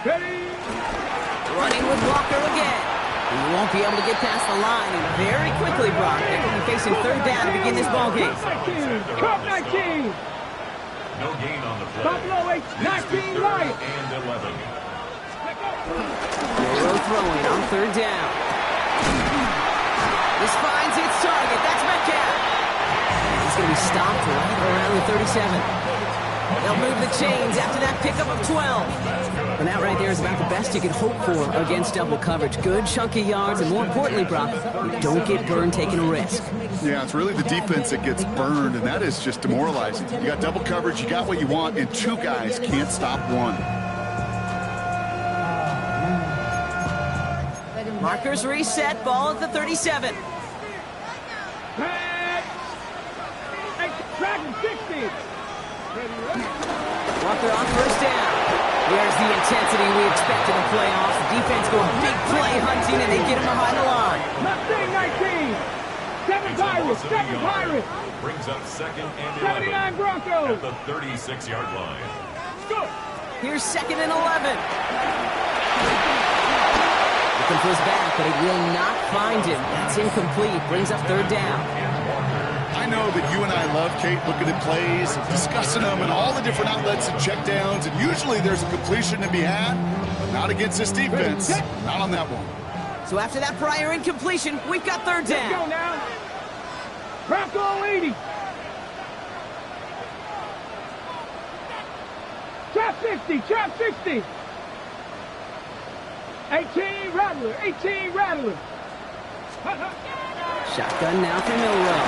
Ready. Running with Walker again. He won't be able to get past the line, and very quickly, Brock, they will be facing third down to begin this ball game. Cup 19. No gain on the play. Buffalo 19 right. And 11. Burrow throwing on third down. This finds its target. That's Metcalf. He's going to be stopped right around the 37. They'll move the chains after that pickup of 12. And that right there is about the best you can hope for against double coverage. Good chunky yards, and more importantly, Brock, you don't get burned taking a risk. Yeah, it's really the defense that gets burned, and that is just demoralizing. You got double coverage, you got what you want, and two guys can't stop one. Markers reset, ball at the 37. Track 60. Walker on first down. There's the intensity we expect in the playoffs. The defense going big play hunting, and they get him behind the line. Mustang 19. 7 Pirates. 7 Pirates. Brings up second and 79 Broncos. at the 36-yard line. Go. Here's second and 11. Looking for his back, but he will not find him. That's incomplete. Brings up third down. I know that you and I love, Kate, looking at plays, discussing them, and all the different outlets and checkdowns, and usually there's a completion to be had, but not against this defense. Not on that one. So after that prior incompletion, we've got third Let's go down. now. Bronco 80. Trap 60. Trap 60. 18 Rattler. 18 Rattler. Shotgun now for Milrow.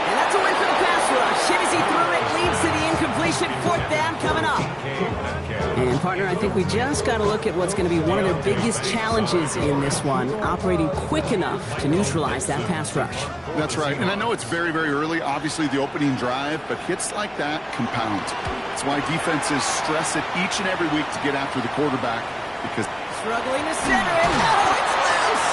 And that's a win for the pass rush. Hit as he threw it, leads to the incompletion. Fourth down coming up. And, partner, I think we just got to look at what's going to be one of their biggest challenges in this one, operating quick enough to neutralize that pass rush. That's right, and I know it's very, very early, obviously the opening drive, but hits like that compound. That's why defenses stress it each and every week to get after the quarterback, because Struggling to center it. Oh, it's loose!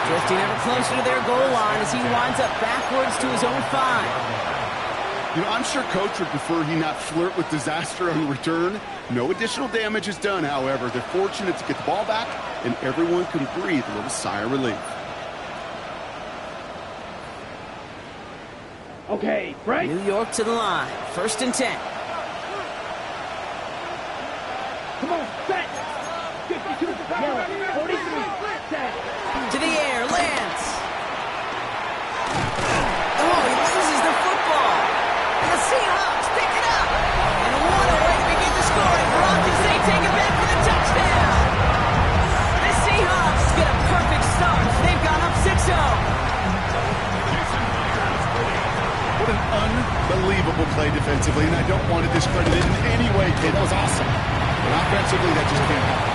Drifting ever closer to their goal line as he winds up backwards to his own 5. you know, I'm sure Coach would prefer he not flirt with disaster on the return. No additional damage is done, however. They're fortunate to get the ball back, and everyone can breathe a little sigh of relief. Okay, right. New York to the line. First and 10. Come on, set. 52 to 43. Set. To the air, Lance. Oh, he loses the football. And the Seahawks pick it up. And what a way to begin the scoring. Brock as they take it back for the touchdown. The Seahawks get a perfect start. They've gone up 6-0. What an unbelievable play defensively, and I don't want to discredit it in any way, kid. That was awesome. But offensively, that just can't happen.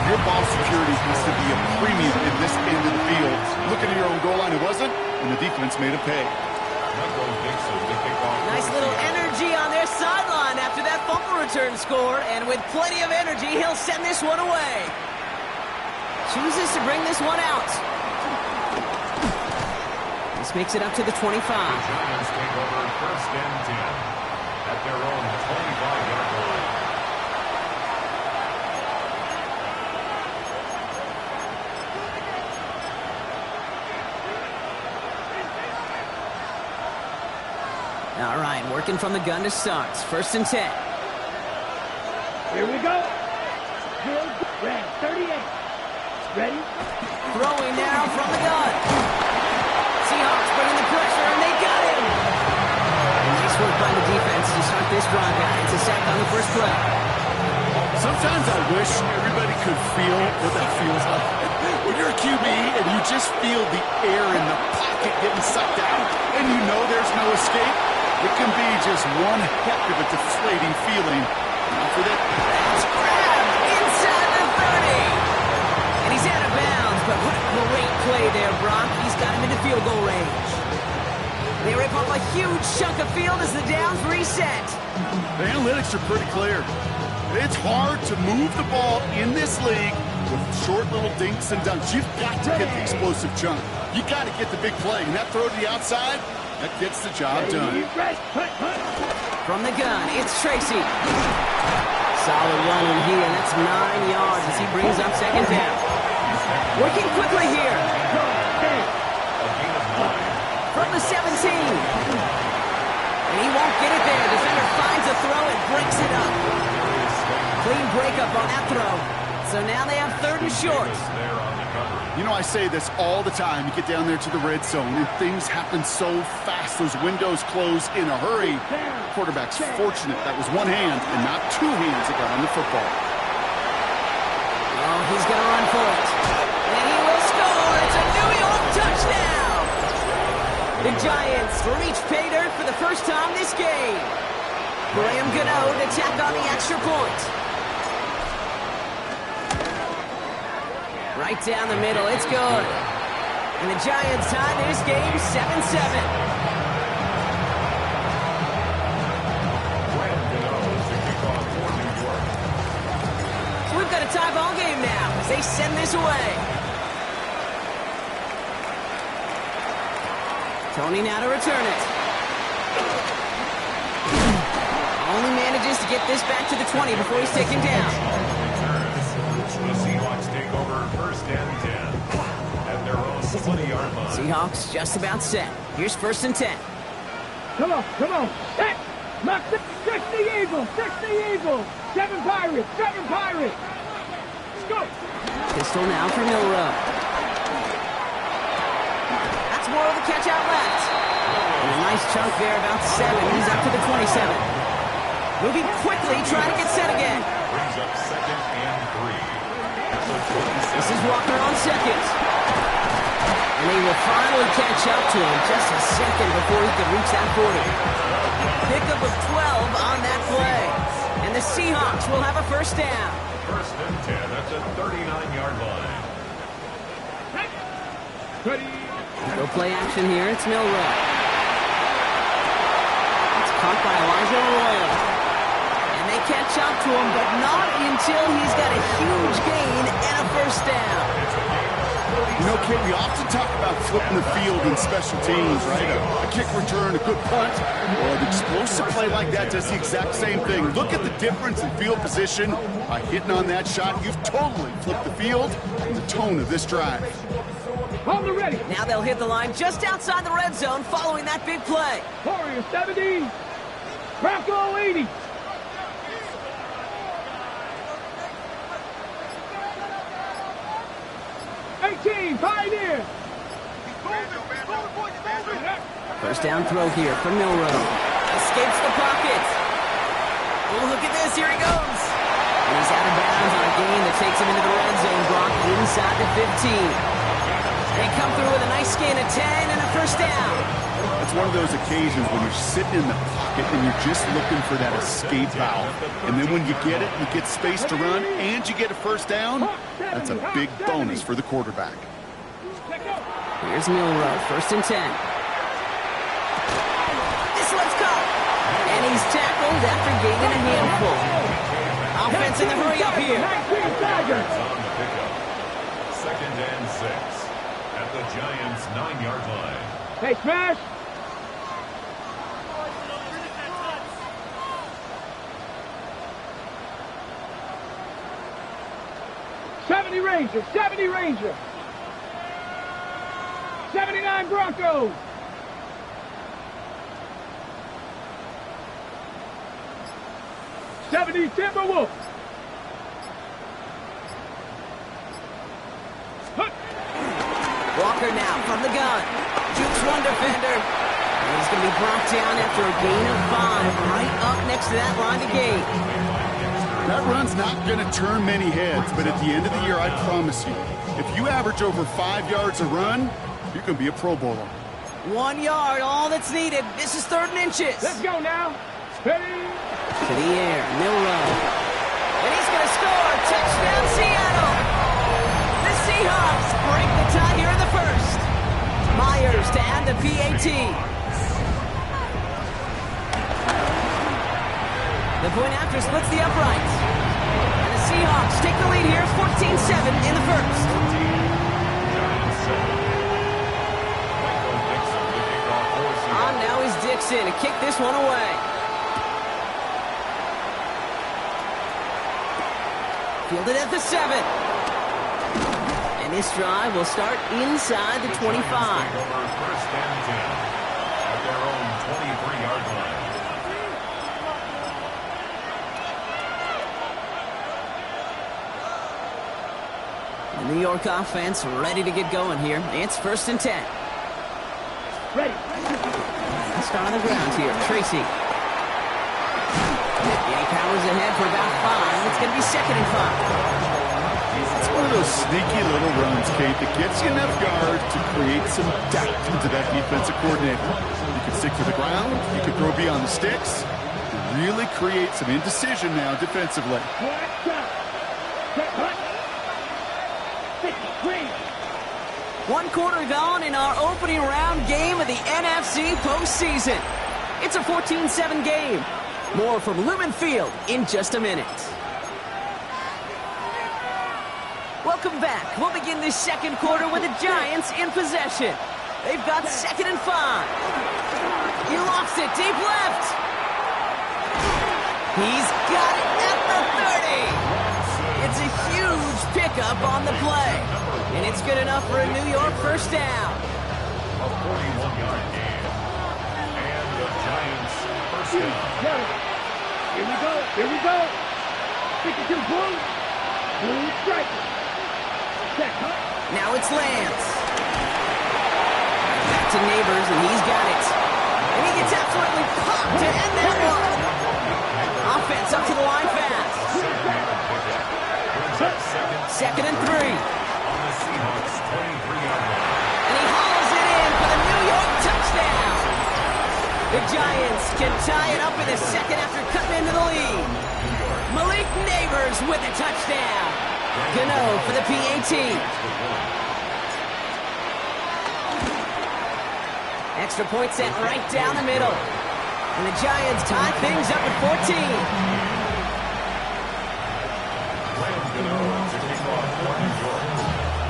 Your ball security has to be a premium in this end of the field. Looking at your own goal line, it wasn't, and the defense made a pay. Nice little energy on their sideline after that fumble return score, and with plenty of energy, he'll send this one away. Chooses to bring this one out. This makes it up to the 25. Giants take over first and 10 at their own 25-yard line. All right, working from the gun to start. First and 10. Here we go. Red 38. Ready? Throwing now from the gun. Seahawks bringing the pressure, and they got him. And nice work by the defense to start this drive out. It's a sack on the first play. Sometimes I wish everybody could feel what that feels like. When you're a QB and you just feel the air in the pocket getting sucked out, and you know there's no escape, it can be just one heck of a deflating feeling. After that, That's grabbed inside the 30. And he's out of bounds, but what a great play there, Brock. He's got him into field goal range. They rip off a huge chunk of field as the downs reset. the analytics are pretty clear. It's hard to move the ball in this league with short little dinks and dunks. You've got to get the explosive chunk. You got to get the big play. And that throw to the outside, that gets the job done. From the gun, it's Tracy. Solid run in here. That's 9 brings up second down. Working quickly here. From the 17. And he won't get it there. Defender finds a throw and breaks it up. Clean breakup on that throw. So now they have 3rd and short. You know, I say this all the time. You get down there to the red zone, and things happen so fast. Those windows close in a hurry. Quarterback's fortunate that was one hand and not two hands that got on the football. Oh, he's going to run for it. And he will score. It's a New York touchdown. The Giants reach pay dirt for the first time this game. Graham Gano to tack on the extra point. Right down the middle, it's good. And the Giants tie this game 7-7. So we've got a tie ball game now as they send this away. Tony now to return it. Only manages to get this back to the 20 before he's taken down. The Seahawks take over 1st and 10 at their own 20-yard line. Seahawks just about set. Here's 1st and 10. Come on, come on. Hey, knock the 60 Eagles, 60 Eagles. 7 Pirates, 7 Pirates. Let's go. Pistol now for Milroe. That's more of the catch out left. And a nice chunk there, about 7. He's up to the 27. Moving quickly, trying to get set again. Brings up 2nd and 3. This is Walker on 2nd. And they will finally catch up to him just a second before he can reach that 40. Pickup of 12 on that play. And the Seahawks will have a 1st down. 1st and 10 at the 39-yard line. Ready. No play action here. It's Milroe. It's caught by Elijah Arroyo. And they catch up to him, but not until he's got a huge gain and a 1st down. You know, Kit, we often talk about flipping the field in special teams, right? A kick return, a good punt, or an explosive play like that does the exact same thing. Look at the difference in field position. By hitting on that shot, you've totally flipped the field and the tone of this drive. On the ready. Now they'll hit the line just outside the red zone following that big play. Warrior 70. Bronco 80. Pioneer! 1st down throw here from Milroe. Escapes the pocket. Oh, look at this. Here he goes. And he's out of bounds on a gain that takes him into the red zone. Brock inside the 15. They come through with a nice gain of 10 and a 1st down. It's one of those occasions when you're sitting in the pocket and you're just looking for that escape valve. And then when you get it, you get space to run, and you get a 1st down. That's a big bonus for the quarterback. Here's Milroe, 1st and 10. This one's caught. And he's tackled after gaining a handful. Offense in the hurry up here. On the pickup. 2nd and 6 at the Giants' 9-yard line. Hey, smash! Ranger, 70 Ranger. 79 Broncos. '70 Timberwolves. Walker now from the gun. Jukes one defender. And he's going to be brought down after a gain of 5 right up next to that line of gain. That run's not going to turn many heads, but at the end of the year, I promise you, if you average over 5 yards a run, you can be a Pro Bowler. 1 yard, all that's needed. This is 3rd and inches. Let's go now. Ready? To the air, Milroe. And he's going to score. Touchdown, Seattle. The Seahawks break the tie here in the 1st. Myers to add the PAT. The point after splits the uprights. And the Seahawks take the lead here, 14-7 in the 1st. On now is Dixon to kick this one away. Fielded at the 7. And this drive will start inside the 25. First and 10 at their own 23-yard line. The New York offense ready to get going here. It's first and 10. Ready. Let's start on the ground here. Tracy. Yeah, he powers ahead for about 5. It's going to be second and 5. It's one of those sneaky little runs, Kate, that gets you enough yards to create some doubt into that defensive coordinator. You can stick to the ground. You can throw beyond the sticks. Really create some indecision now defensively. One quarter gone in our opening round game of the NFC postseason. It's a 14-7 game. More from Lumen Field in just a minute. Welcome back. We'll begin this second quarter with the Giants in possession. They've got second and 5. He lost it deep left. He's got it at the 30. It's a huge pickup on the play. And it's good enough for a New York first down. A 41-yard game. And the Giants first down. Here we go. Here we go. 52 blue. Blue striker. Check, huh? Now it's Lance. Back to Neighbors, and he's got it. And he gets absolutely popped to end that one. Offense up to the line fast. Second and 3. On the Seahawks 23-yard line. And he hauls it in for the New York touchdown. The Giants can tie it up in the second after cutting into the lead. Malik Neighbors with a touchdown. Gano for the PAT. Extra point sent right down the middle. And the Giants tie things up at 14.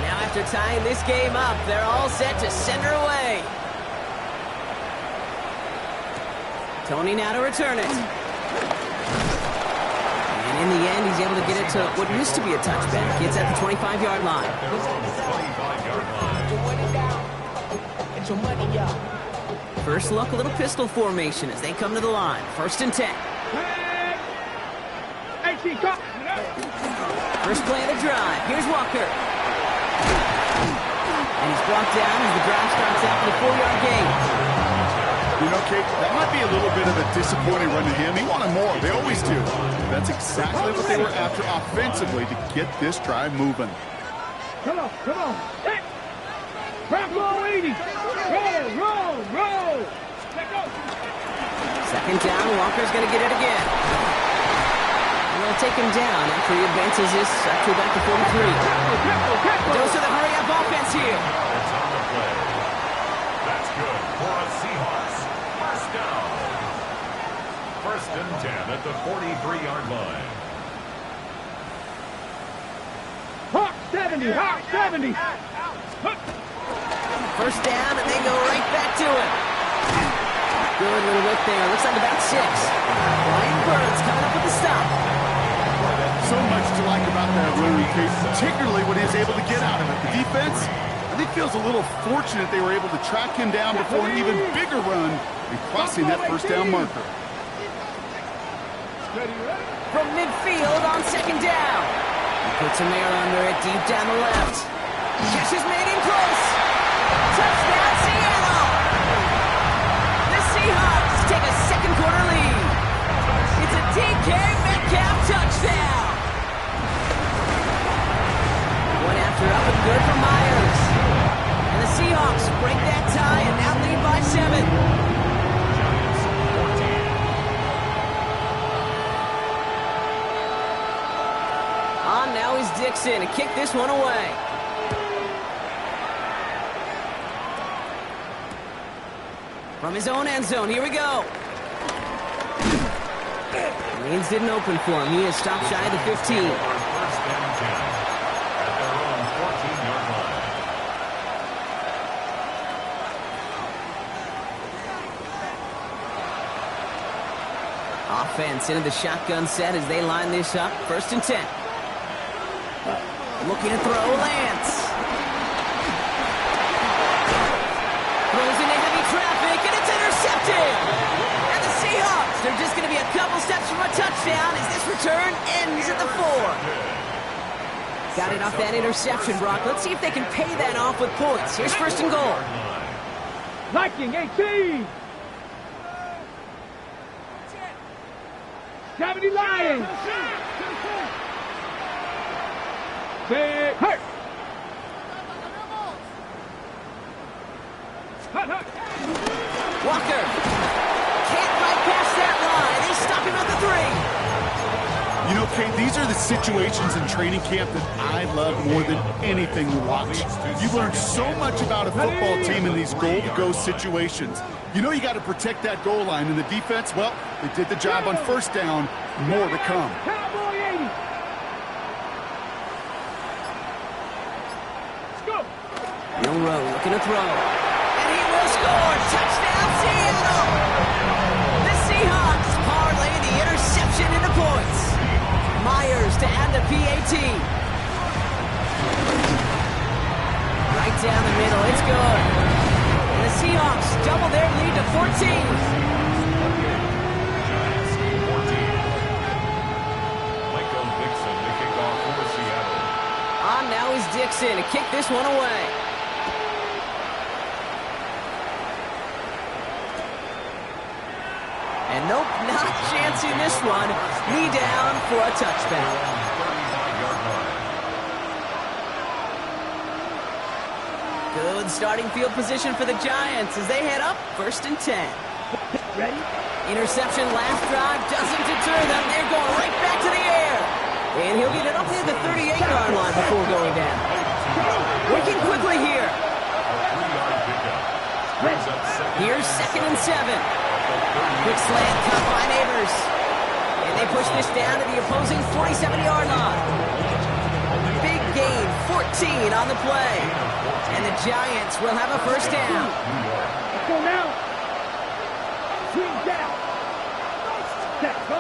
Now after tying this game up, they're all set to send her away. Tony now to return it. And in the end, he's able to get it to what used to be a touchback. It's at the 25-yard line. First look, a little pistol formation as they come to the line. First and 10. First play of the drive. Here's Walker. And he's brought down as the drive starts out with a 4-yard gain. You know, Kate, that might be a little bit of a disappointing run to him. He wanted more. They always do. That's exactly what they were after offensively to get this drive moving. Come on, come on. Hey! Bravo 80. Roll. Let go. Second down, Walker's going to get it again. And they'll take him down after he advances this up to about the 43. Dose of the hurry-up offense here. It's on the play. That's good for a Seahawks. First down. First and 10 at the 43-yard line. Hawk 70. First down, and they go right back to it. Good little whip there. Looks like about 6. Ryan Burns coming up with the stop. So much to like about that run, Kate, particularly what he was able to get out of it. The defense, I think, feels a little fortunate they were able to track him down before an even bigger run and crossing that first down marker. From midfield on second down. He puts a man under it deep down the left. Catch is made in close. Touchdown, Seattle! The Seahawks take a second quarter lead. It's a DK Metcalf touchdown. One after up and good for Myers. And the Seahawks break that tie and now lead by 7. On now is Dixon to kick this one away. From his own end zone, here we go. Lanes didn't open for him. He is stopped shy of the 15. First and 10 at their own 14-yard line. Offense into the shotgun set as they line this up. First and 10. Looking to throw, Lance. Throws into heavy traffic, and it's intercepted. And the Seahawks, they're just going to be a couple steps from a touchdown as this return ends at the 4. Got it off that interception, Brock. Let's see if they can pay that off with points. Here's 1st and goal. Viking 18. 70 Lions. Big hurt. Walker can't bypass that line. They stop him at the 3. You know, Kate, these are the situations in training camp that I love more than anything to watch. You learn so much about a football team in these goal-to-go situations. You know you got to protect that goal line, and the defense, well, they did the job on 1st down. More to come. Cowboy 80. Let's go. Milrow looking to throw. And he will score. Touchdown, Seattle. The Seahawks parlay the interception into points. Myers to add the PAT. Right down the middle. It's good. And the Seahawks double their lead to 14. On now is Dixon to kick this one away. And nope, not chancing this one. Knee down for a touchdown. Good starting field position for the Giants as they head up 1st and 10. Ready? Interception last drive doesn't deter them. They're going right back to the air. And he'll get it up near the 38-yard line before going down. Working quickly here. Here's 2nd and 7. Quick slant cut by Neighbors. And they push this down to the opposing 47-yard line. Big gain, 14 on the play. And the Giants will have a 1st down. Let's go now. Swing down. Set, go.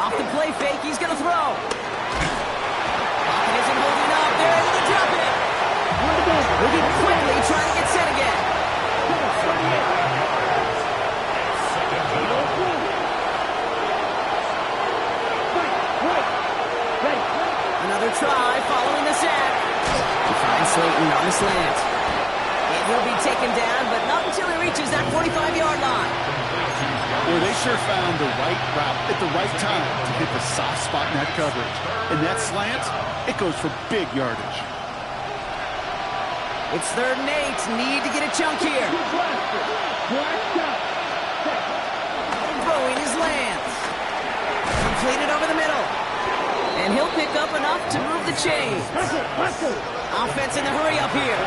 Off the play fake, he's going to throw. Pocket isn't holding up. They're able to drop it. Moving quickly, trying to get set again. Another try following the sack. He finds Slayton on the slant. And he'll be taken down, but not until he reaches that 45-yard line. Well, they sure found the right route at the right time to hit the soft spot in that coverage. And that slant, it goes for big yardage. It's 3rd and 8. Need to get a chunk here. Throwing his Lance. Completed over the middle. And he'll pick up enough to move the chains. Offense in the hurry up here.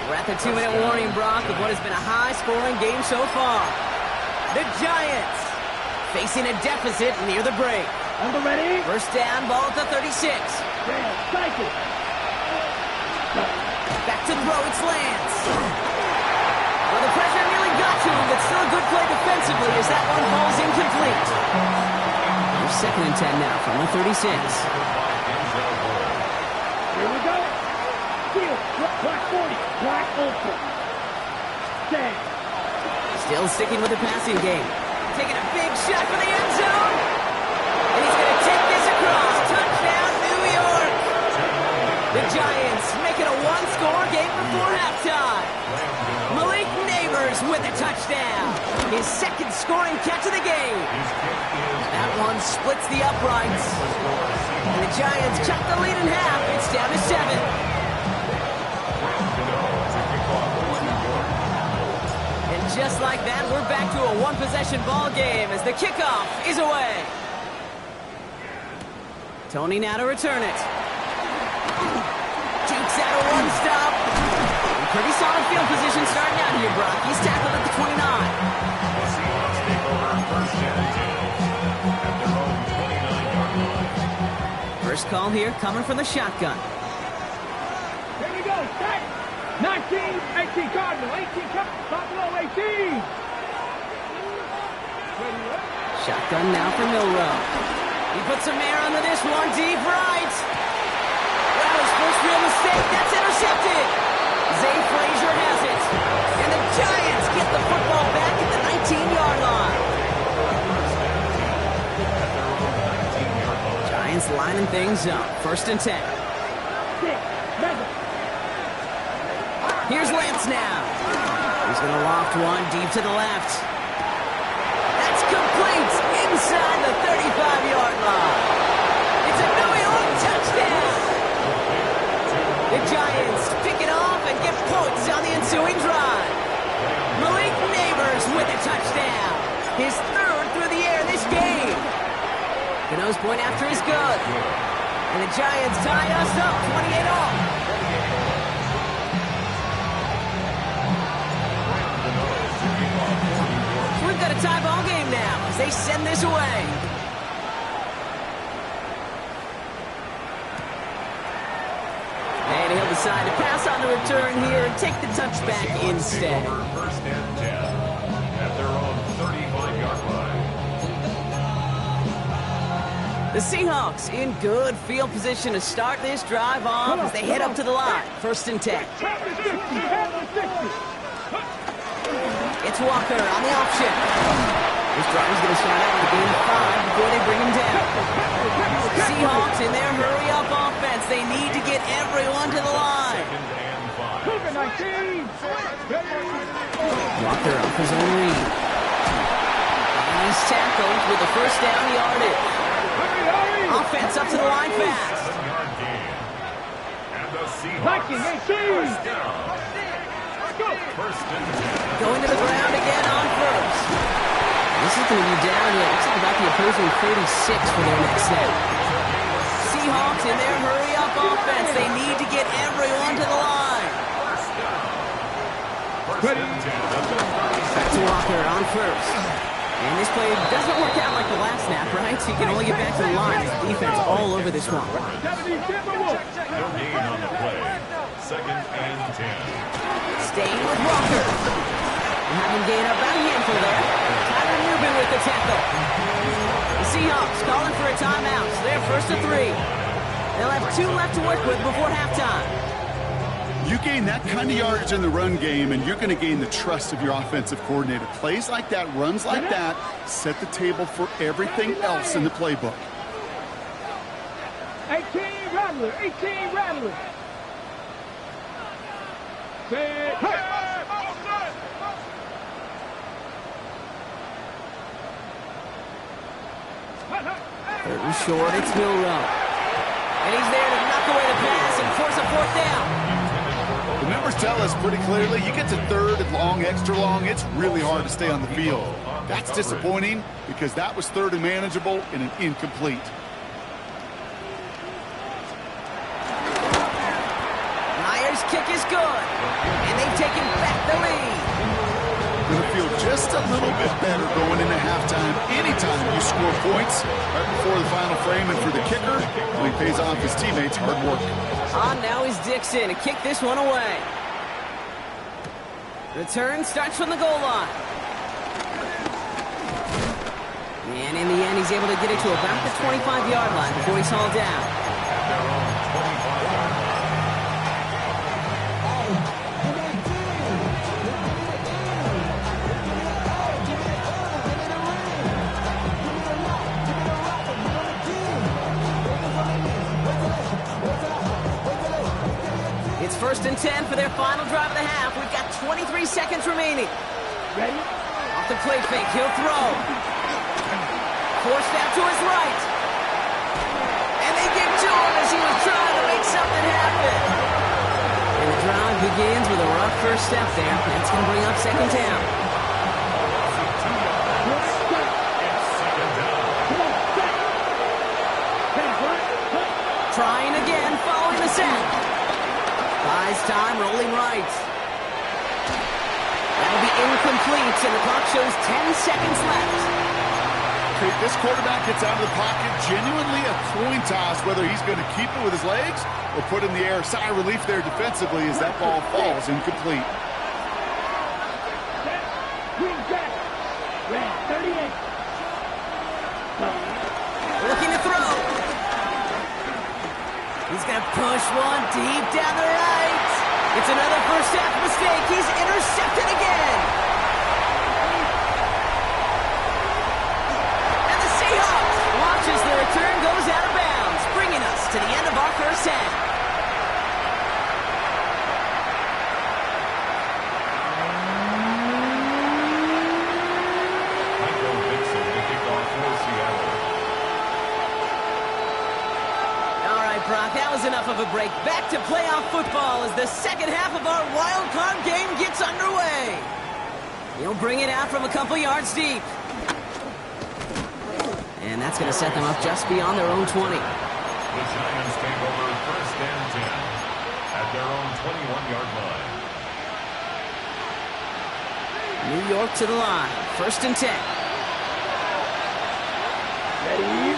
We're at the 2-minute warning, Brock, of what has been a high-scoring game so far. The Giants facing a deficit near the break. On the ready. 1st down, ball at the 36. Back to throw, it's Lance. Well, the pressure nearly got to him, but still a good play defensively as that one falls incomplete. Here's 2nd and 10 now from the 36. Here we go. Field. Black 40. Black ultra. Stay. Still sticking with the passing game. Taking a big shot for the end zone. And he's going to take this across. Touchdown, New York. The Giants make it a one-score game before halftime. Malik Neighbors with a touchdown. His 2nd scoring catch of the game. That one splits the uprights. And the Giants cut the lead in half. It's down to 7. And just like that, we're back to a one-possession ball game as the kickoff is away. Tony now to return it. Jukes out a one-stop. Pretty solid field position starting out here, Brock. He's tackled at the 29. First call here coming from the shotgun. Here we go. Set. 19, 18 Cardinal. 18 Cardinal, 18. Shotgun now for Milrow. He puts some air under this one, deep right. Well, his first real mistake, that's intercepted. Zay Frazier has it. And the Giants get the football back at the 19-yard line. Giants lining things up. 1st and 10. Here's Lance now. He's going to loft one deep to the left. That's complete inside the 35-yard line. It's a New York touchdown. The Giants pick it off and get points on the ensuing drive. Malik Neighbors with a touchdown. His 3rd through the air this game. The nose point after is good. And the Giants tie us up 28-all. We've got a tie ball game now as they send this away. And he'll decide to pass on the return here and take the touchback instead. 1st and 10 at their own 35-yard line. The Seahawks in good field position to start this drive off as they head up to the line. 1st and 10. It's Walker on the option. This drive is going to start out with a gain of 5 before they bring him down. Seahawks in their hurry-up offense. They need to get everyone to the line. 2nd and 5. Walker off his own read. And he's tackled with a 1st down yardage. Offense up to the line fast. 7-yard gain. And the Seahawks first down. 1st and 10. Going to the ground again on 1st. This is going to be down to, looks like about the opposing 36 for their next snap. Seahawks in their hurry-up offense. They need to get everyone to the line. 1st and 10 at the 36. Back to Walker on 1st. And this play doesn't work out like the last snap, right? So you can only get back to the line. Defense all over this one. No gain on the play. 2nd and 10. Staying with Walker. And have him gain about a handful there. Tyler Newman with the tackle. The Seahawks calling for a timeout. So they're 1st and 3. They'll have 2 left to work with before halftime. You gain that kind of yardage in the run game, and you're going to gain the trust of your offensive coordinator. Plays like that, runs like that, set the table for everything else in the playbook. 18 Rattler, 18 Rattler. Hey. 3rd and short, it's Milroe. And he's there to knock away the pass and force a 4th down. The numbers tell us pretty clearly, you get to 3rd and long, extra long, it's really hard to stay on the field. That's disappointing because that was 3rd and manageable and an incomplete. Myers' kick is good. And they've taken back the lead. Going to feel just a little bit better going into halftime anytime you score points right before the final frame. And for the kicker, well, he pays off his teammates' hard work. Now is Dixon to kick this one away. Return starts from the goal line. And in the end, he's able to get it to about the 25-yard line before he's hauled down. It's 1st and 10 for their final drive of the half. We've got 23 seconds remaining. Ready? Off the play fake, he'll throw. Forced out to his right. And they get to him as he was trying to make something happen. And the drive begins with a rough first step there. That's going to bring up 2nd down. Trying again, following the sack. Buys time, rolling right. That'll be incomplete, and the clock shows 10 seconds left. This quarterback gets out of the pocket, genuinely a coin toss whether he's going to keep it with his legs or put in the air. Sigh of relief there defensively as that ball falls incomplete. Green back. Red 38. Looking to throw. gonna push one deep down the right. It's another first half mistake. He's intercepted again. And the Seahawks watch as the return goes out of bounds, bringing us to the end of our first half. Brock, that was enough of a break. Back to playoff football as the second half of our wild card game gets underway. He'll bring it out from a couple yards deep. And that's going to set them up just beyond their own 20. The Giants take over first and 10 at their own 21-yard line. New York to the line. First and 10. Ready.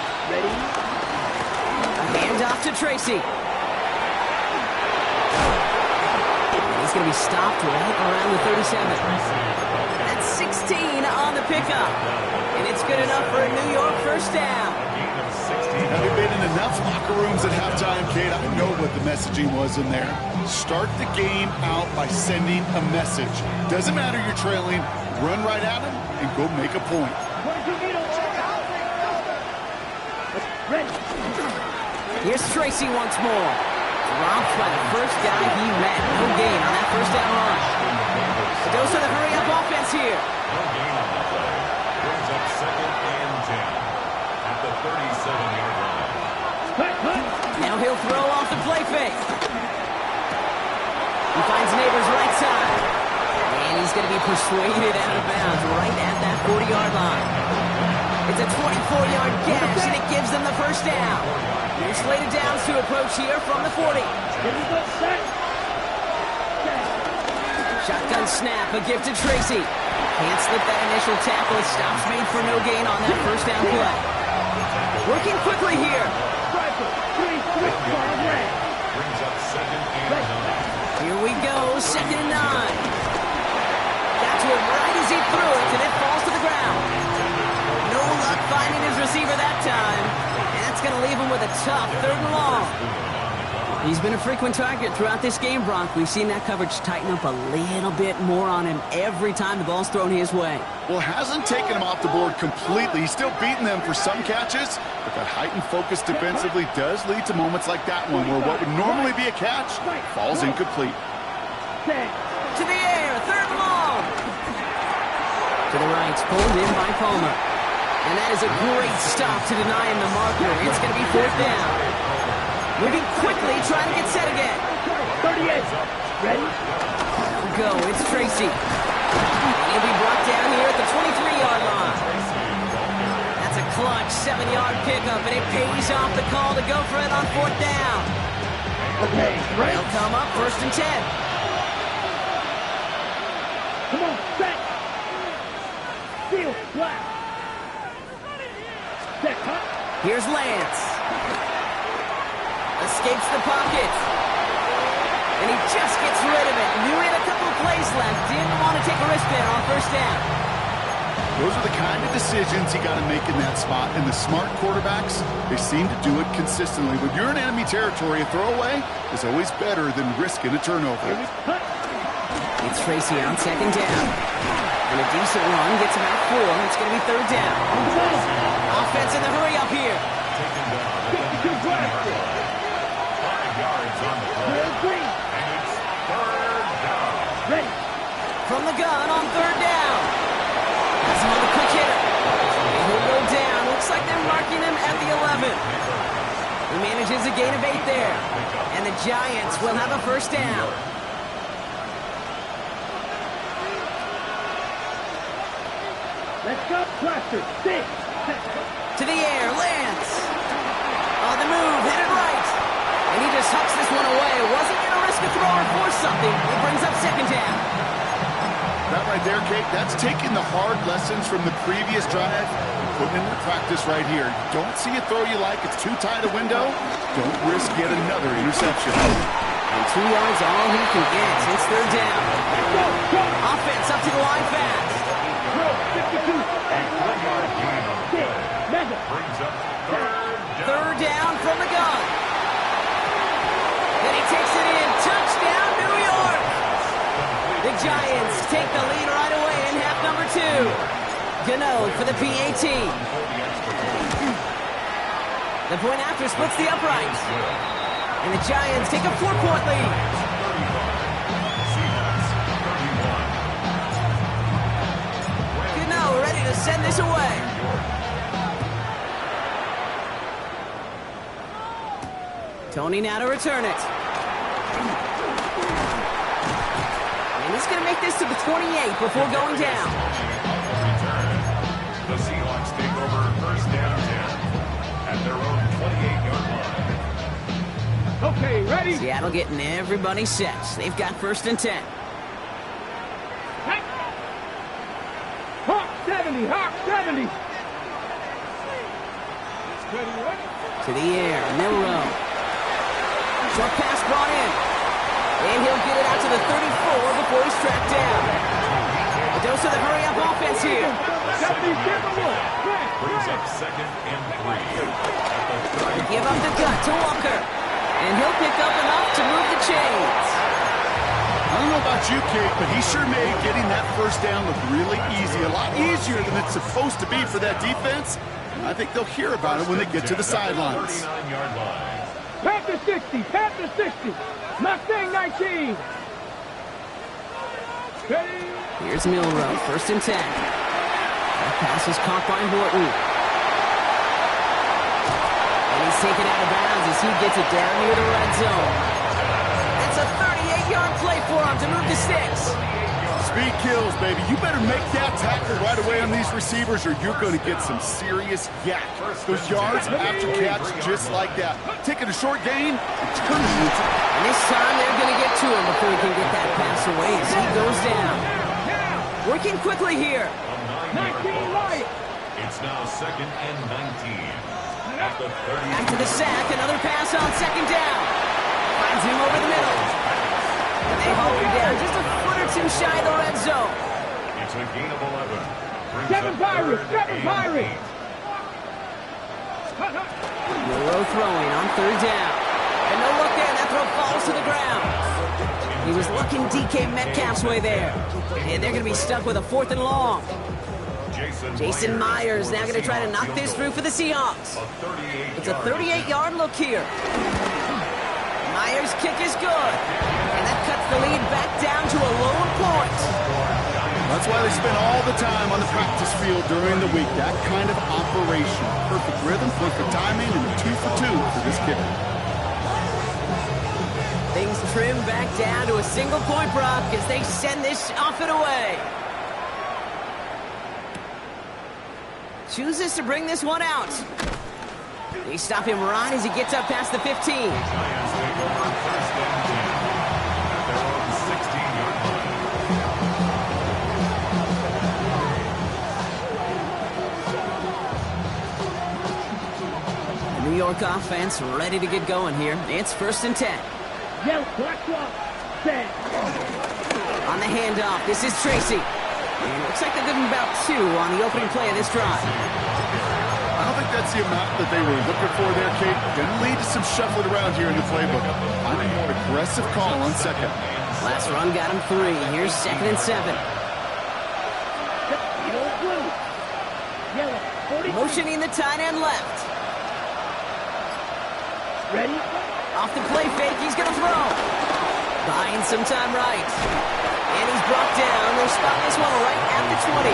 Hand off to Tracy. And he's going to be stopped right around the 37. That's 16 on the pickup. And it's good enough for a New York first down. Now, they've been in enough locker rooms at halftime, Kate. I know what the messaging was in there. Start the game out by sending a message. Doesn't matter you're trailing. Run right at them and go make a point. Ready. Here's Tracy once more. Dropped by the first guy he met. No gain on that first down run. It goes to the hurry-up offense here. No gain on the play. Brings up second and 10 at the 37-yard line. Now he'll throw off the play fake. He finds Neighbors right side. And he's going to be persuaded out of bounds right at that 40-yard line. It's a 24-yard gash, and it gives them the first down. Here's slated downs to approach here from the 40. Shotgun snap, a gift to Tracy. Can't slip that initial tackle. Stops made for no gain on that first down play. Working quickly here. Brings up second and 9. Here we go, second and 9. Got to it right as he threw it, and it falls to the ground. No luck finding his receiver that time. And that's going to leave him with a tough third and long. He's been a frequent target throughout this game, Brock. We've seen that coverage tighten up a little bit more on him every time the ball's thrown his way. Well, hasn't taken him off the board completely. He's still beating them for some catches, but that heightened focus defensively does lead to moments like that one where what would normally be a catch falls incomplete. To the air, third and long. To the right, pulled in by Palmer. And that is a great stop to deny him the marker. It's going to be fourth down. Moving quickly, trying to get set again. 38. Ready? There we go. It's Tracy. He'll be brought down here at the 23-yard line. That's a clutch 7-yard pickup, and it pays off the call to go for it on fourth down. Okay, right. They'll come up first and 10. Come on, set. Field, black. Set, cut. Here's Lance. Escapes the pocket. And he just gets rid of it. Knew he had a couple of plays left. Didn't want to take a risk there on first down. Those are the kind of decisions you got to make in that spot. And the smart quarterbacks, they seem to do it consistently. When you're in enemy territory, a throwaway is always better than risking a turnover. It's Tracy on second down. And a decent run gets him out 4. It's going to be third down. Offense in the hurry up here. Taken down at the 19-yard line. 5 yards on the play. And it's third down. Ready. From the gun on third down. That's another quick hitter. And he'll go down. Looks like they're marking him at the 11. He manages a gain of 8 there. And the Giants will have a first down. Let's go, Blaster. 6. To the air, Lance. On the move, hit it right. And he just hucks this one away. Wasn't going to risk a throw or force something. It brings up second down. That right there, Kate, that's taking the hard lessons from the previous drive and putting into practice right here. Don't see a throw you like, it's too tight a window. Don't risk yet another interception. And 2 yards all he can get. It's third down. Offense up to the line fast. 52. Brings up third down. Third down from the gun. the Giants take the lead right away in half number 2. Gano for the PAT. The point after splits the uprights. And the Giants take a 4-point lead. Gano ready to send this away. Tony now to return it. And he's going to make this to the 28 before going down. The Seahawks take over first down 10 at their own 28-yard line. Okay, ready? Seattle getting everybody set. They've got first and 10. Hawk 70, Hawk 70. To the air, Milroe. Short pass brought in. And he'll get it out to the 34 before he's tracked down. A dose of the hurry-up offense here. 70, Brings up second and 3. Give up the gut to Walker. And he'll pick up enough to move the chains. I don't know about you, Kate, but he sure made getting that first down look really easy. A lot easier than it's supposed to be for that defense. I think they'll hear about it when they get to the sidelines. 39-yard line. Panther 60, Panther 60. Mustang 19. Ready? Here's Milroe, first and 10. That pass is caught by Horton. And he's taken out of bounds as he gets it down near the red zone. That's a 38-yard play for him to move to 6. Speed kills, baby. You better make that tackle right away on these receivers or you're going to get some serious yak. Those yards after catch just like that. Taking a short gain and turning it into... And this time they're going to get to him before he can get that pass away as he goes down. Working quickly here. 19 light. It's now second and 19. At the 30. Back to the sack, another pass on second down. Finds him over the middle. And they haul him down just a foot or two shy of the red zone. It's a gain of 11. Brings 7 up Pirates, third 7 and Pirates. 8. Milroe throwing on third down. And no look there, that throw falls to the ground. He was looking DK Metcalf's way there. And they're going to be stuck with a 4th and long. Jason Myers now going to try to knock this through for the Seahawks. It's a 38-yard look here. Myers' kick is good. And that cuts the lead back down to a lone point. That's why they spend all the time on the practice field during the week. That kind of operation. Perfect rhythm, perfect timing, and a 2 for 2 for this kicker. Things trim back down to a single-point Brock as they send this off and away. Chooses to bring this one out. They stop him right as he gets up past the 15. Giants take over first and 10 at their own 16-yard line. The New York offense ready to get going here. It's first and 10. Yellow, black clock, set. On the handoff, this is Tracy. And it looks like they're giving about 2 on the opening play of this drive. I don't think that's the amount that they were looking for there, Kate. Going to lead to some shuffling around here in the playbook. I'm a more aggressive call on second. Last run got him 3. Here's second and 7. Yellow, blue. Yellow, 40. Motioning the tight end left. Ready? Off the play fake, he's going to throw. Buying some time right. And he's brought down. They'll stop this one right at the 20.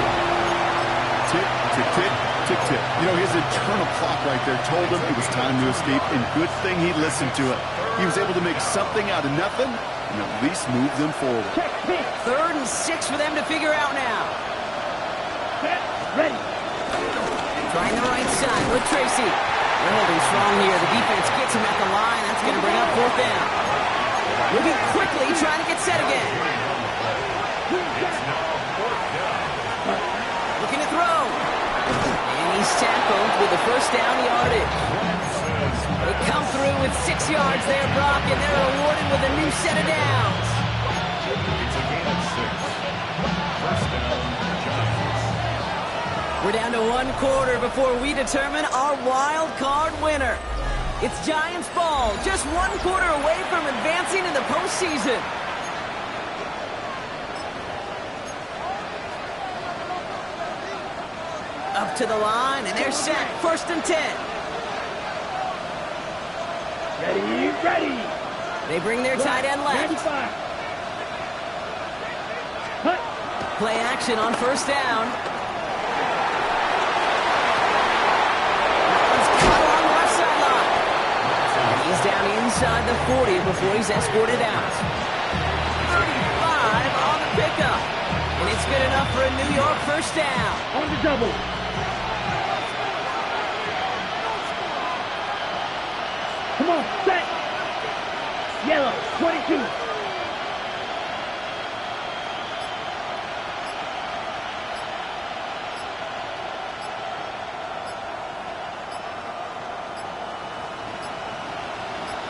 Tick, tick, tick, tick, tick. You know, his internal clock right there told him it was time to escape, and good thing he listened to it. He was able to make something out of nothing and at least move them forward. Check, pick. 3rd and 6 for them to figure out now. Set, ready. Trying the right side with Tracy. They're holding strong here. The defense gets him at the line. That's going to bring up 4th down. Moving quickly, trying to get set again. Looking to throw. And he's tackled with the first down yardage. They come through with 6 yards there, Brock, and they're rewarded with a new set of downs. It's a gain of 6. First down, Giants. We're down to 1 quarter before we determine our wild card winner. It's Giants ball, just 1 quarter away from advancing in the postseason. Up to the line, and they're set. 1st and 10. Ready, ready. They bring their tight end left. 95. Hut. Play action on 1st down. That one's caught along the left sideline. And he's down inside the 40 before he's escorted out. 35 on the pickup. And it's good enough for a New York 1st down. On the double. Come on, set. Yellow, 22.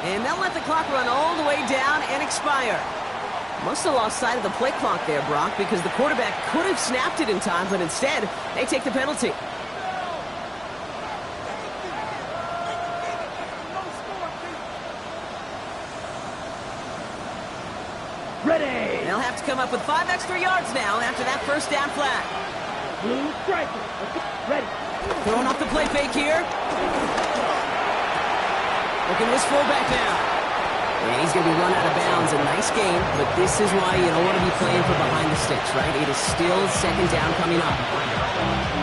And they'll let the clock run all the way down and expire. Must have lost sight of the play clock there, Brock, because the quarterback could have snapped it in time, but instead, they take the penalty. Ready. They'll have to come up with 5 extra yards now after that 1st down flag. Blue striker. Ready. Throwing off the play fake here. Looking this fullback now. And he's going to be run out of bounds. A nice game, but this is why you don't want to be playing for behind the sticks, right? It is still 2nd down coming up.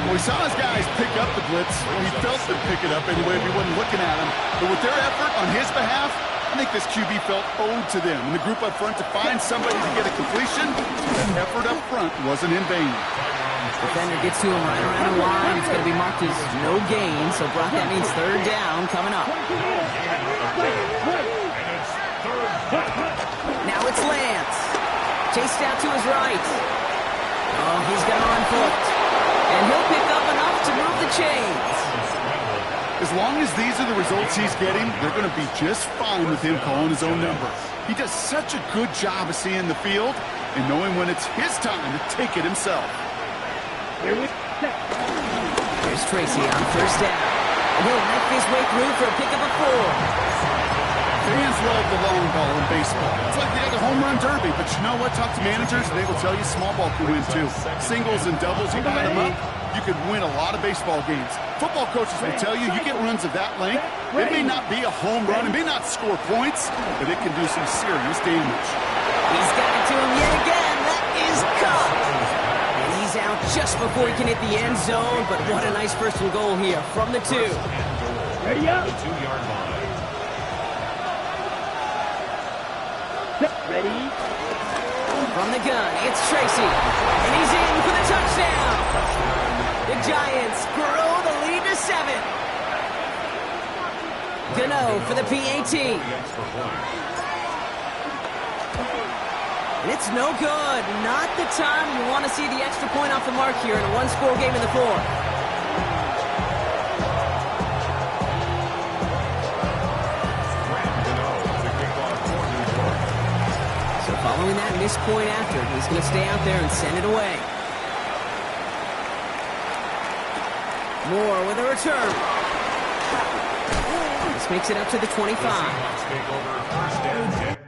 Well, we saw his guys pick up the blitz. He felt them pick it up anyway if he wasn't looking at him. But with their effort on his behalf, I think this QB felt owed to them. And the group up front to find somebody to get a completion, that effort up front wasn't in vain. Defender gets to him right around the line. It's going to be marked as no gain. So, Brock, that means 3rd down coming up. Now it's Lance. Chased out to his right. Oh, he's got on foot. And he'll pick up enough to move the chains. As long as these are the results he's getting, they're going to be just fine with him calling his own number. He does such a good job of seeing the field and knowing when it's his time to take it himself. Here's Tracy on 1st down. And he'll make his way through for a pickup of 4. Fans love the long ball in baseball. It's like the home run derby, but you know what? Talk to managers, and they will tell you small ball can win too. Singles and doubles, you add them up, you could win a lot of baseball games. Football coaches will tell you, you get runs of that length, it may not be a home run, it may not score points, but it can do some serious damage. He's got it to him yet again. That is caught. And he's out just before he can hit the end zone, but what a nice 1st and goal here from the 2. Ready up. The 2-yard line. Ready. From the gun, it's Tracy. And he's in for the touchdown. The Giants grow the lead to 7. Gano for the PAT. And it's no good. Not the time you want to see the extra point off the mark here in a 1-score game in the 4th. Following that missed point after, he's going to stay out there and send it away. Moore with a return. This makes it up to the 25. Take over 1st and 10.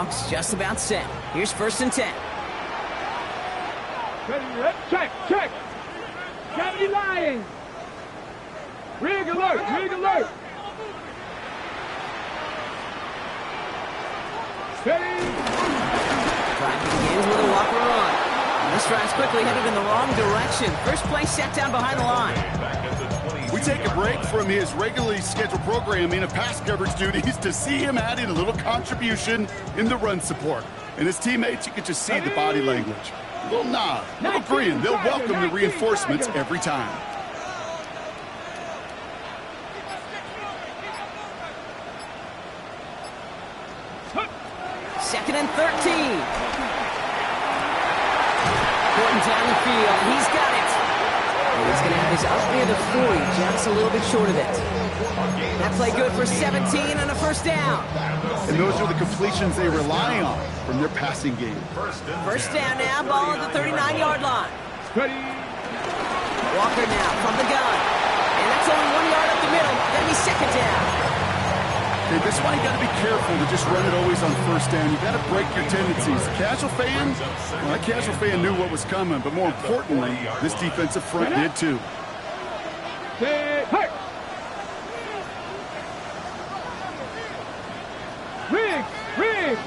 Seahawks just about set. Here's 1st and 10. Ready, check, check. Johnny Lions. Rig alert, rig alert. Ready. Drive begins with a walker run. This drive's quickly headed in the wrong direction. First play set down behind the line. We take a break from his regularly scheduled programming of pass coverage duties to see him add in a little contribution in the run support. And his teammates, you can just see the body language. A little nod, a little grin. They'll welcome the reinforcements every time. Second and 13. Porting down the field. He's got it. And he's going to have this up near the 40, just a little bit short of it. That play good for 17 and a 1st down. And those are the completions they rely on from their passing game. First down now, ball at the 39-yard line. Ready. Walker now from the gun. And that's only 1 yard up the middle. That'll be 2nd down. Okay, this one you got to be careful to just run it always on 1st down. You got to break your tendencies. Casual fan, well, that casual fan knew what was coming, but more importantly, this defensive front did too. Hey, hey. Rig, rig.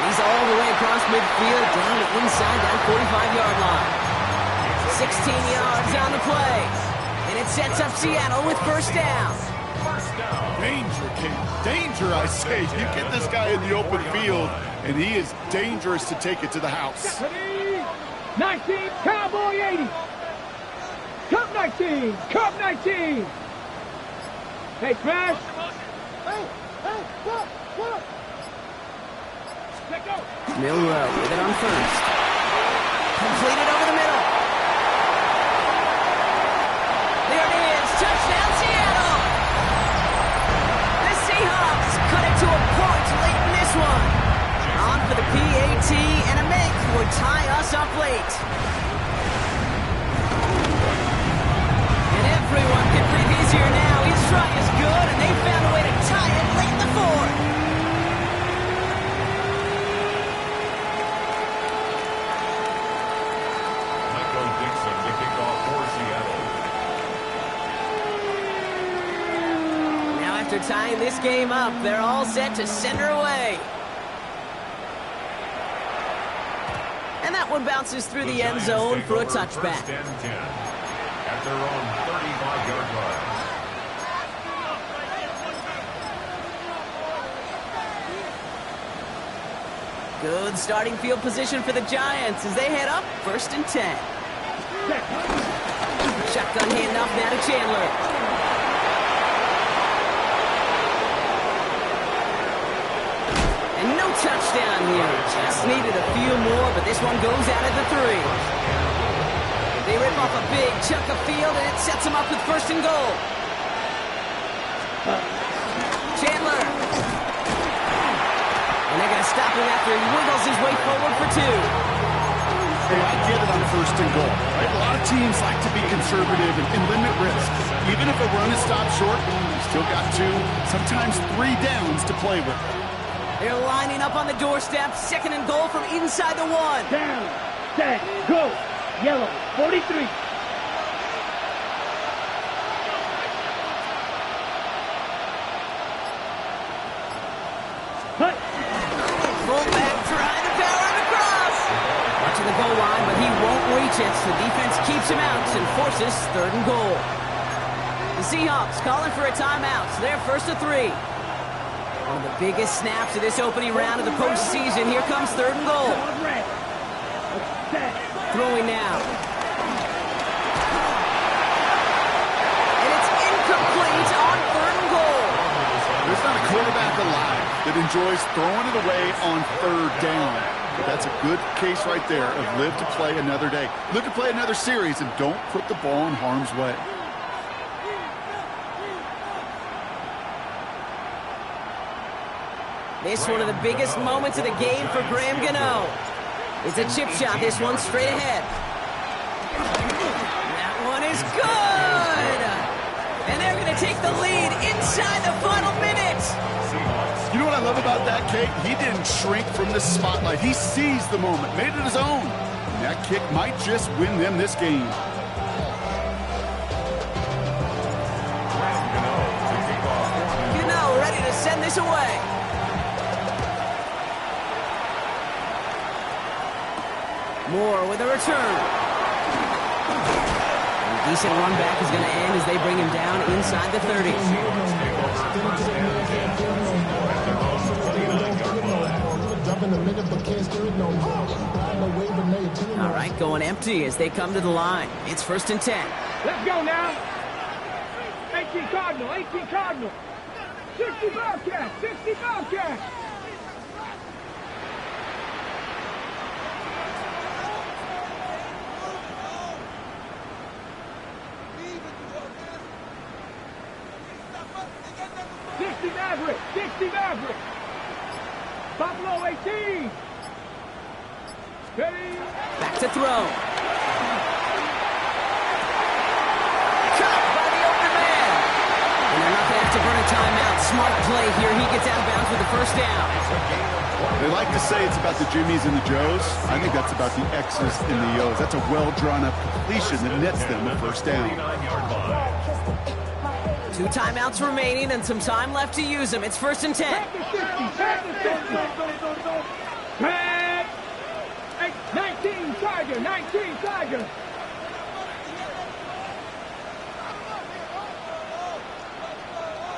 He's all the way across midfield, down the inside that 45-yard line. 16 yards on the play. And it sets up Seattle with 1st down. Danger, King. Danger, I say. You get this guy in the open field, and he is dangerous to take it to the house. 19, Cowboy 80. Cup 19, Cup 19. Hey, Crash. Hey, what? Let go. Milrow with it on 1st. Completed over the middle. There it is. Touchdown, Seattle. The Seahawks cut it to a point late in this one. On for the PAT and a make would tie us up late. And everyone can breathe easier now. Each try is good, and they found a way to tie it late in the 4th. After tying this game up, they're all set to send her away. And that one bounces through the end zone for a touchback. At their own 35-yard line. Good starting field position for the Giants as they head up 1st and 10. Shotgun handoff now to Chandler. Touchdown here. Just needed a few more, but this one goes out at the 3. They rip off a big chunk of field, and it sets them up with 1st and goal. Chandler. And they're going to stop him after he wiggles his way forward for 2. Hey, I get it on 1st and goal. Right? A lot of teams like to be conservative and limit risk. Even if a run is stopped short, you still got 2, sometimes 3 downs to play with. They're lining up on the doorstep. 2nd and goal from inside the 1. Down, set, go. Yellow, 43. Hut. Fullback trying to power him across. Watching the goal line, but he won't reach it. The defense keeps him out and forces 3rd and goal. The Seahawks calling for a timeout, so they're 1st and 3. One of the biggest snaps of this opening round of the postseason. Here comes 3rd and goal. Throwing now. And it's incomplete on 3rd and goal. There's not a quarterback alive that enjoys throwing it away on 3rd down. But that's a good case right there of live to play another day. Live to play another series and don't put the ball in harm's way. This one of the biggest moments of the game for Graham Gano. It's a chip shot, this one straight ahead. That is good! And they're going to take the lead inside the final minute. You know what I love about that, Kate? He didn't shrink from the spotlight. He seized the moment, made it his own. And that kick might just win them this game. Gano ready to send this away. Moore with a return. A decent run back is going to end as they bring him down inside the 30. All right, going empty as they come to the line. It's 1st and 10. Let's go now. 18 Cardinal, 18 Cardinal. 60 Bobcats, 60 Bobcats. Maverick, 60 Maverick. Buffalo 18. Ready? Back to throw. Caught by the open man. And they're not going to have to burn a timeout. Smart play here. He gets out of bounds with the first down. They like to say it's about the Jimmies and the Joes. I think that's about the X's and the O's. That's a well-drawn-up completion that nets them a first down. 2 timeouts remaining and some time left to use them. It's 1st and 10. 19 Tiger, 19 Tiger.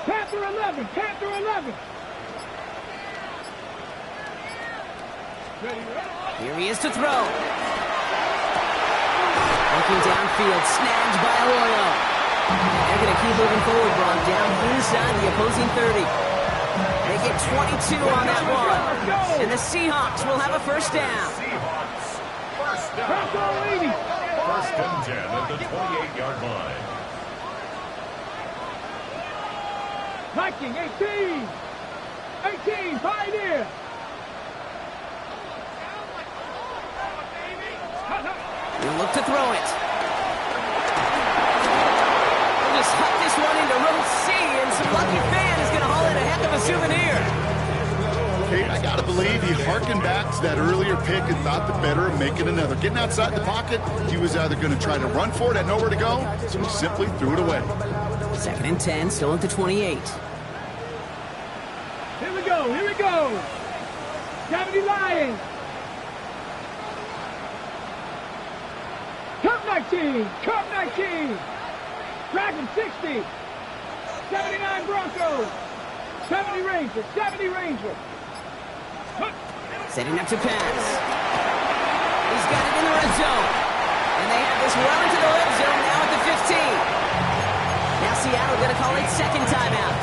Panther 11, Panther 11. Here he is to throw. Looking downfield, snagged by Arroyo. They're going to keep moving forward, Brock, down inside the opposing 30. They get 22 on that one. And the Seahawks will have a first down. Seahawks, first down. 1st and 10 at the 28-yard line. Viking 18. 18, Pioneer. He'll look to throw it. Just huck this one into row C, and some lucky fan is going to haul in a heck of a souvenir. Kate, I got to believe he harkened back to that earlier pick and thought the better of making another. Getting outside the pocket, he was either going to try to run for it, had nowhere to go, so he simply threw it away. 2nd and 10, still at the 28. Here we go, here we go. 70 Lions. Cup 19, Cup 19. Dragon 60. 79 Broncos. 70 Rangers, 70 Rangers. Setting up to pass. He's got it in the red zone. And they have this well into the red zone now at the 15. Now Seattle going to call a second timeout.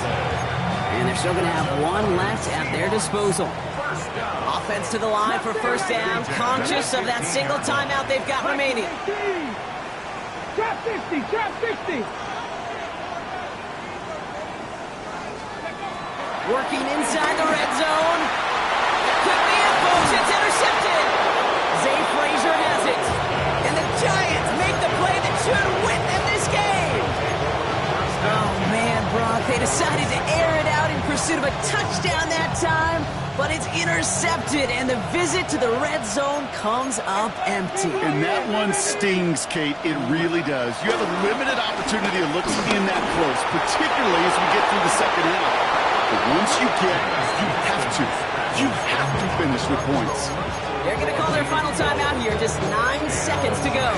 And they're still going to have one left at their disposal. Offense to the line for first down, conscious of that single timeout they've got remaining. Trap 60, trap 60. Working inside the red zone. Could be it, folks. It's intercepted. Zay Frazier has it. And the Giants make the play that should win them this game. Oh, man, Brock. They decided to air it out in pursuit of a touchdown that time, but it's intercepted, and the visit to the red zone comes up empty. And that one stings, Kate. It really does. You have a limited opportunity to look in that close, particularly as we get through the second half. But once you get, you have to finish with points. They're going to call their final timeout here. Just 9 seconds to go.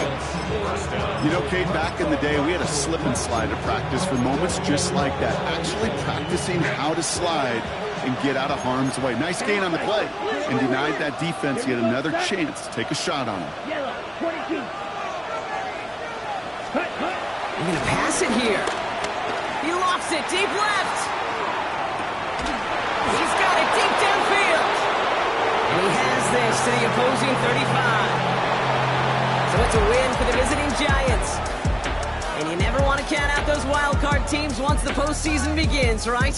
You know, Kate, back in the day, we had a slip and slide to practice for moments just like that. Actually practicing how to slide and get out of harm's way. Nice gain on the play. And denied that defense yet another chance to take a shot on him. Yellow, 22. They're going to pass it here. He lofts it deep left. He's got it deep downfield. And he has this to the opposing 35. So it's a win for the visiting Giants. And you never want to count out those wild card teams once the postseason begins, right?